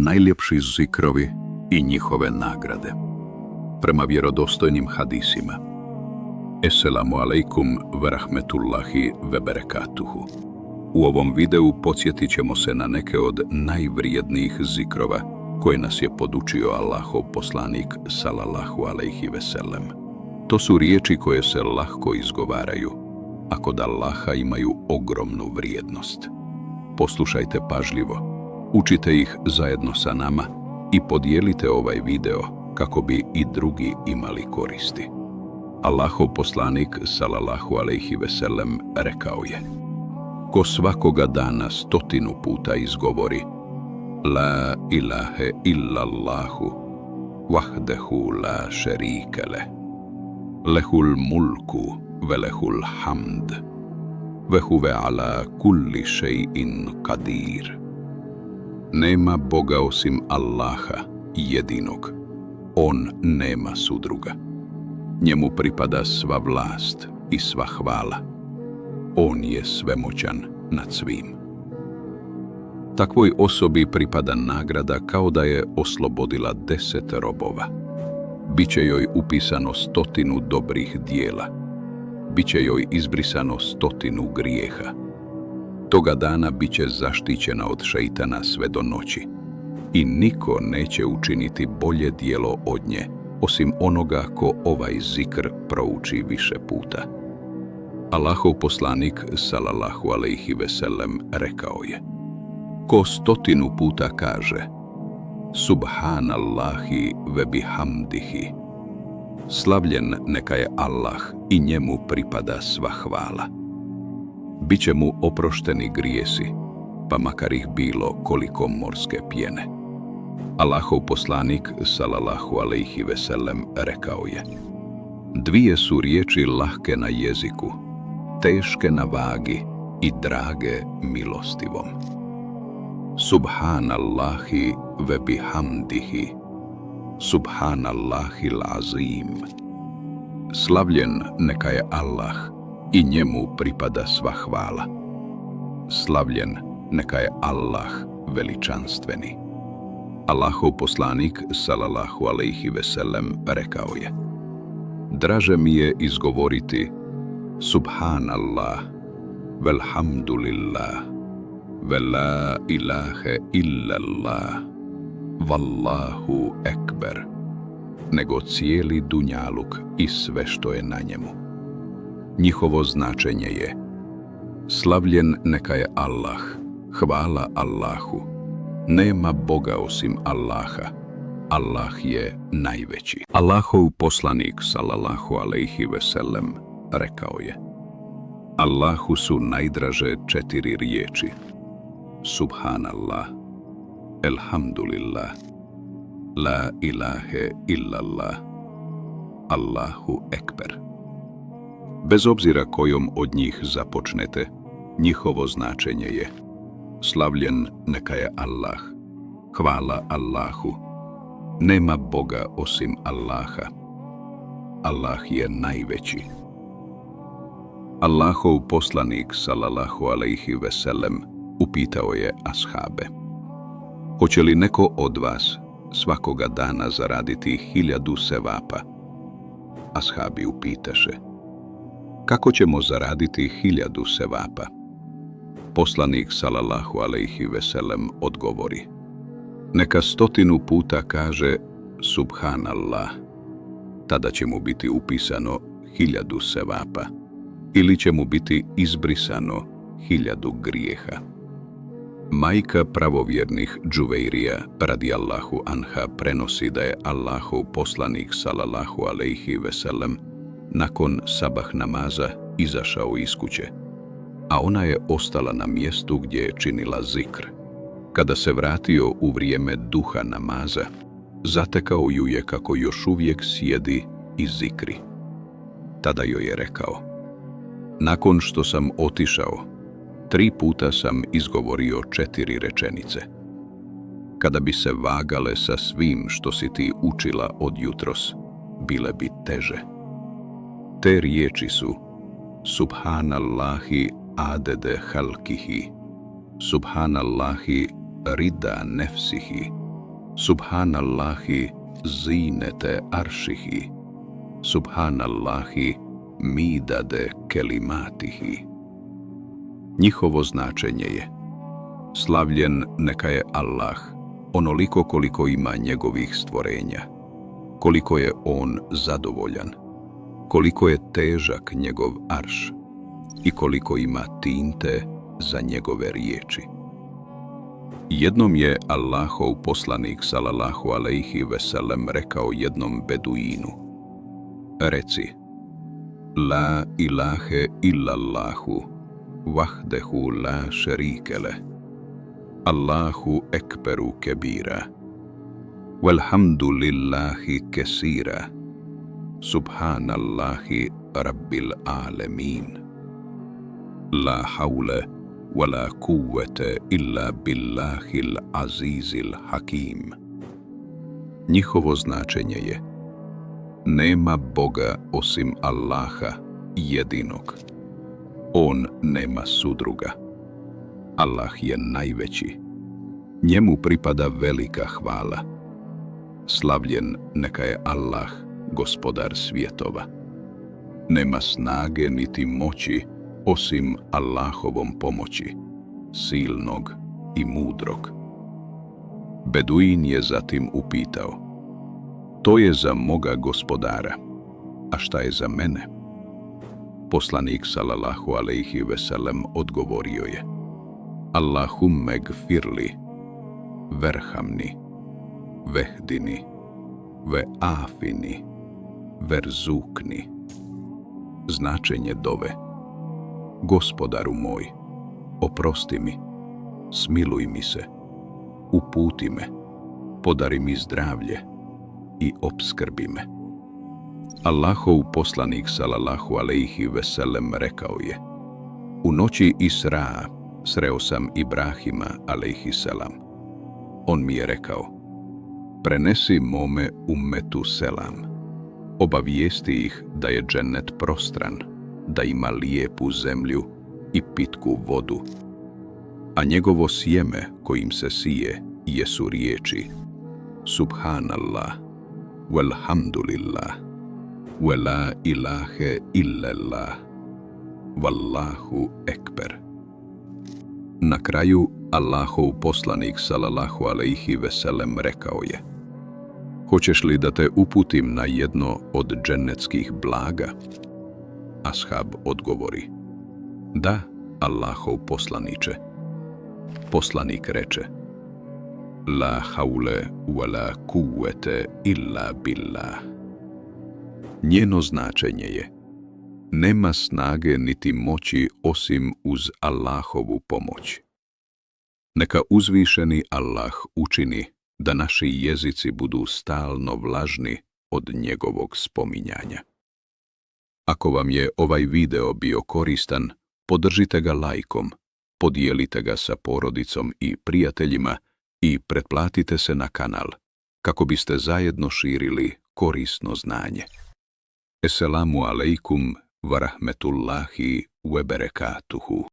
najljepši zikrovi i njihove nagrade. Prema vjerodostojnim hadisima. Esselamu alaikum ve rahmetullahi ve berekatuhu. U ovom videu podsjetit ćemo se na neke od najvrijednijih zikrova koje nas je podučio Allahov poslanik sallallahu alejhi ve sellem. To su riječi koje se lahko izgovaraju, a kod Allaha imaju ogromnu vrijednost. Poslušajte pažljivo, učite ih zajedno sa nama i podijelite ovaj video kako bi i drugi imali koristi. Allahov poslanik sallallahu alejhi ve sellem rekao je: ko svakoga dana 100 puta izgovori La ilahe illallahu wahdehu la šerike leh, lehul mulku ve lehul hamd, ve huve ala kulli šejin kadir. Nema Boga osim Allaha jedinog. On nema sudruga. Njemu pripada sva vlast i sva hvala. On je svemoćan nad svim. Takvoj osobi pripada nagrada kao da je oslobodila 10 robova. Biće joj upisano 100 dobrih dijela. Biće joj izbrisano 100 grijeha. Toga dana biće zaštićena od šeitana sve do noći. I niko neće učiniti bolje dijelo od nje, osim onoga ko ovaj zikr prouči više puta. Allahov poslanik sallallahu alejhi ve sellem rekao je: ko 100 puta kaže Subhanallahi ve bihamdihi, slavljen neka je Allah i njemu pripada sva hvala. Biće mu oprošteni grijesi, pa makar ih bilo koliko morske pjene. Allahov poslanik sallallahu alejhi ve sellem rekao je: dvije su riječi lahke na jeziku, teške na vagi i drage milostivom. Subhanallahi ve bihamdihi, subhanallahil azim. Slavljen neka je Allah i njemu pripada sva hvala. Slavljen neka je Allah veličanstveni. Allahov poslanik sallallahu alejhi ve sellem rekao je: draže mi je izgovoriti Subhanallah, velhamdulillah, ve la ilahe illallah, vallahu ekber, nego cijeli dunjaluk i sve što je na njemu. Njihovo značenje je: slavljen neka je Allah, hvala Allahu, nema Boga osim Allaha, Allah je najveći. Allahov poslanik sallallahu alejhi ve sellem rekao je: Allahu su najdraže 4 riječi: Subhanallah, elhamdulillah, la ilahe illallah, Allahu ekber. Bez obzira kojom od njih započnete, njihovo značenje je: slavljen neka je Allah, hvala Allahu, nema Boga osim Allaha, Allah je najveći. Allahov poslanik sallallahu alejhi ve sellem upitao je ashabe: hoće li neko od vas svakoga dana zaraditi 1000 sevapa? Ashabi upitaše: kako ćemo zaraditi 1000 sevapa? Poslanik sallallahu alejhi ve sellem odgovori: neka 100 puta kaže Subhanallah, tada će mu biti upisano 1000 sevapa, ili će mu biti izbrisano 1000 grijeha. Majka pravovjernih Džuveirija radijallahu anha prenosi da je Allahov poslanik sallallahu alejhi ve sellem nakon sabah namaza izašao iz kuće, a ona je ostala na mjestu gdje je činila zikr. Kada se vratio u vrijeme duha namaza, zatekao ju je kako još uvijek sjedi i zikri. Tada joj je rekao: nakon što sam otišao, 3 puta sam izgovorio 4 rečenice. Kada bi se vagale sa svim što si ti učila od jutros, bile bi teže. Te riječi su: Subhanallahi adede halkihi, Subhanallahi rida nefsihi, Subhanallahi zinete aršihi, Subhanallahi midade kelimatihi. Njihovo značenje je: slavljen neka je Allah, onoliko koliko ima njegovih stvorenja, koliko je on zadovoljan, koliko je težak njegov arš i koliko ima tinte za njegove riječi. Jednom je Allahov poslanik sallallahu alejhi ve sellem rekao jednom beduinu: reci, la ilahe illallahu, vahdehu la šerikele, Allahu ekberu kebira, velhamdu lillahi kesira, subhanallahi rabbil alemin, la haule wala kuvvete illa billahil azizil hakim. Njihovo značenje je: nema Boga osim Allaha jedinog. On nema sudruga. Allah je najveći. Njemu pripada velika hvala. Slavljen neka je Allah, gospodar svjetova. Nema snage niti moći osim Allahovom pomoći, silnog i mudrog. Beduin je zatim upitao: to je za moga gospodara, a šta je za mene? Poslanik sallallahu alejhi ve sellem odgovorio je: Allahumme gfirli, verhamni, vehdini, ve afini, verzukni. Značenje dove: gospodaru moj, oprosti mi, smiluj mi se, uputi me, podari mi zdravlje i opskrbi me. Allahov poslanik sallallahu alejhi ve sellem rekao je: u noći Isra sreo sam Ibrahima alejhi selam. On mi je rekao: prenesi mome ummetu selam. Obavijesti ih da je džennet prostran, da ima lijepu zemlju i pitku vodu, a njegovo sjeme kojim se sije jesu riječi: Subhanallah, walhamdulillah, wa la ilahe illallah, wallahu ekber. Na kraju Allahov poslanik sallallahu alejhi ve sellem rekao je: hoćeš li da te uputim na jedno od džennetskih blaga? Ashab odgovori: da, Allahov poslaniče. Poslanik reče: la haule wala kuvvete illa billah. Njeno značenje je: nema snage niti moći osim uz Allahovu pomoć. Neka uzvišeni Allah učini da naši jezici budu stalno vlažni od njegovog spominjanja. Ako vam je ovaj video bio koristan, podržite ga lajkom, podijelite ga sa porodicom i prijateljima i pretplatite se na kanal kako biste zajedno širili korisno znanje. Esselamu alejkum wa rahmetullahi wa barakatuhu.